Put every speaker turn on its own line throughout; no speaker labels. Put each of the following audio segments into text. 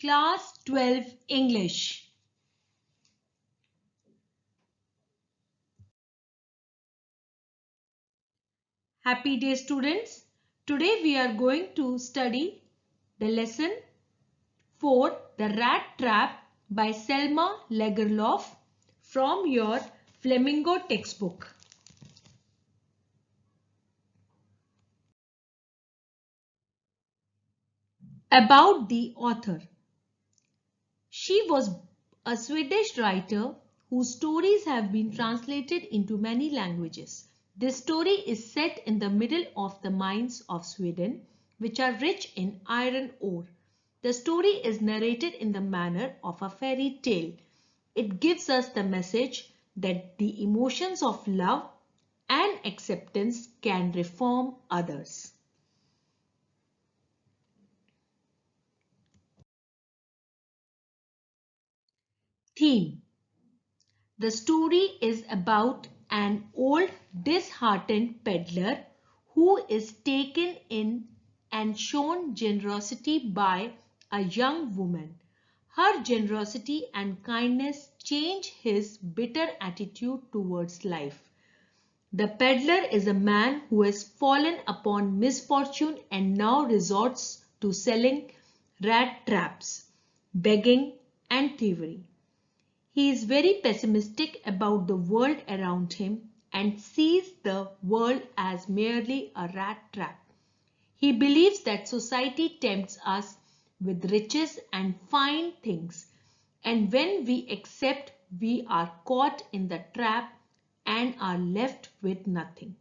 Class 12 English. Happy day students. Today we are going to study the lesson 4, The Rat Trap by Selma Lagerlof from your Flamingo textbook. About the author. She was a Swedish writer whose stories have been translated into many languages. This story is set in the middle of the mines of Sweden, which are rich in iron ore. The story is narrated in the manner of a fairy tale. It gives us the message that the emotions of love and acceptance can reform others. Theme. The story is about an old, disheartened peddler who is taken in and shown generosity by a young woman. Her generosity and kindness change his bitter attitude towards life. The peddler is a man who has fallen upon misfortune and now resorts to selling rat traps, begging and thievery. He is very pessimistic about the world around him and sees the world as merely a rat trap. He believes that society tempts us with riches and fine things, and when we accept, we are caught in the trap and are left with nothing.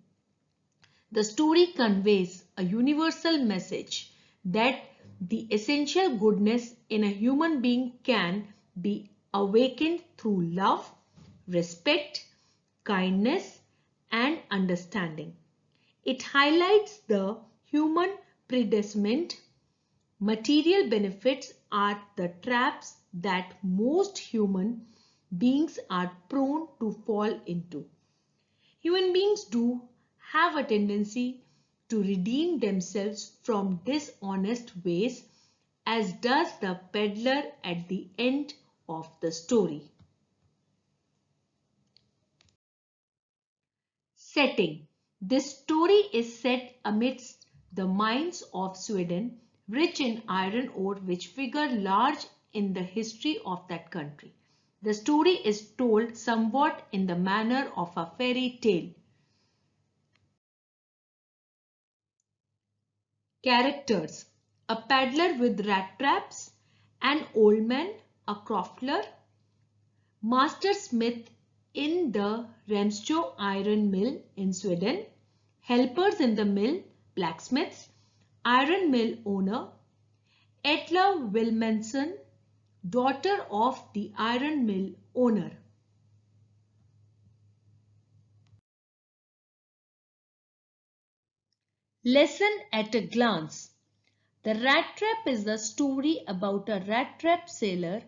The story conveys a universal message that the essential goodness in a human being can be awakened through love, respect, kindness, and understanding. It highlights the human predicament. Material benefits are the traps that most human beings are prone to fall into. Human beings do have a tendency to redeem themselves from dishonest ways, as does the peddler at the end of the story. Setting. This story is set amidst the mines of Sweden, rich in iron ore, which figure large in the history of that country. The story is told somewhat in the manner of a fairy tale. Characters: a peddler with rat traps, an old man, a croftler, master smith in the Remsjö iron mill in Sweden, helpers in the mill, blacksmiths, iron mill owner, Etla Wilmanson, daughter of the iron mill owner. Lesson at a glance. The Rat Trap is the story about a rat trap sailor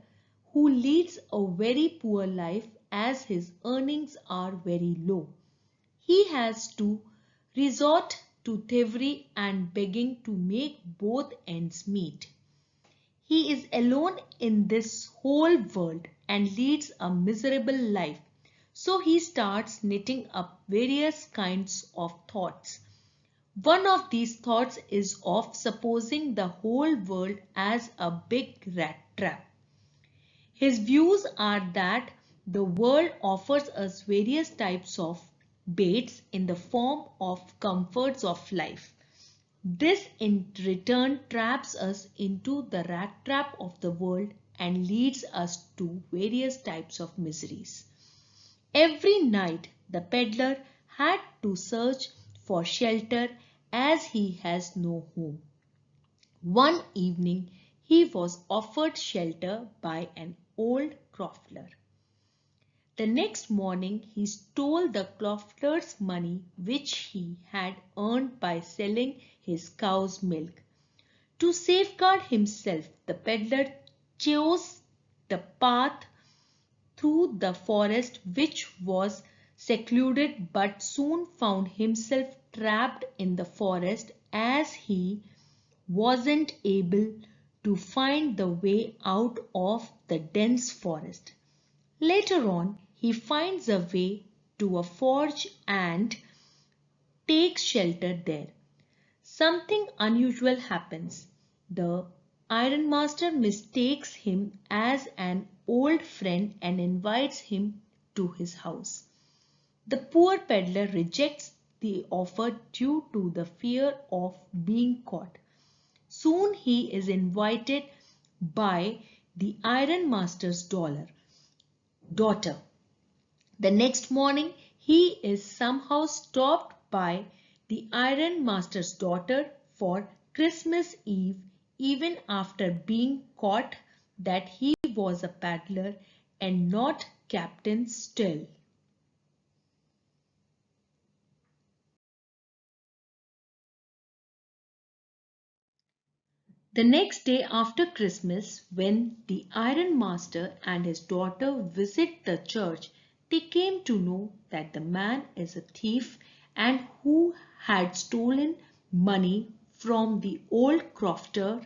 who leads a very poor life as his earnings are very low. He has to resort to thievery and begging to make both ends meet. He is alone in this whole world and leads a miserable life. So he starts knitting up various kinds of thoughts. One of these thoughts is of supposing the whole world as a big rat trap. His views are that the world offers us various types of baits in the form of comforts of life. This in return traps us into the rat trap of the world and leads us to various types of miseries. Every night the peddler had to search for shelter as he has no home. One evening he was offered shelter by an old croftler. The next morning he stole the croftler's money which he had earned by selling his cow's milk. To safeguard himself, the peddler chose the path through the forest which was secluded, but soon found himself trapped in the forest as he wasn't able to find the way out of the dense forest. Later on, he finds a way to a forge and takes shelter there. Something unusual happens. The ironmaster mistakes him as an old friend and invites him to his house. The poor peddler rejects the offer due to the fear of being caught. Soon he is invited by the ironmaster's daughter. The next morning, he is somehow stopped by the ironmaster's daughter for Christmas Eve, even after being caught that he was a peddler and not Captain Still. The next day after Christmas, when the ironmaster and his daughter visit the church, they came to know that the man is a thief and who had stolen money from the old crofter.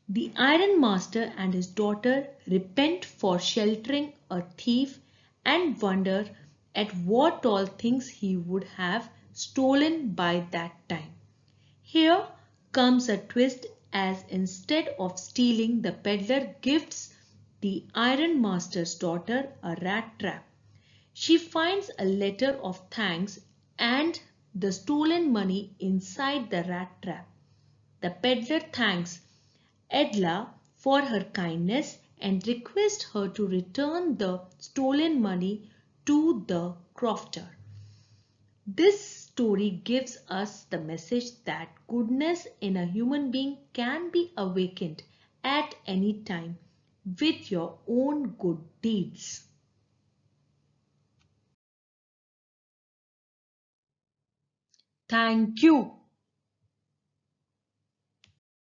The ironmaster and his daughter repent for sheltering a thief and wonder at what all things he would have stolen by that time. Here comes a twist, as instead of stealing, the peddler gifts the ironmaster's daughter a rat trap. She finds a letter of thanks and the stolen money inside the rat trap. The peddler thanks Edla for her kindness and requests her to return the stolen money to the crofter. This story gives us the message that goodness in a human being can be awakened at any time with your own good deeds. Thank you.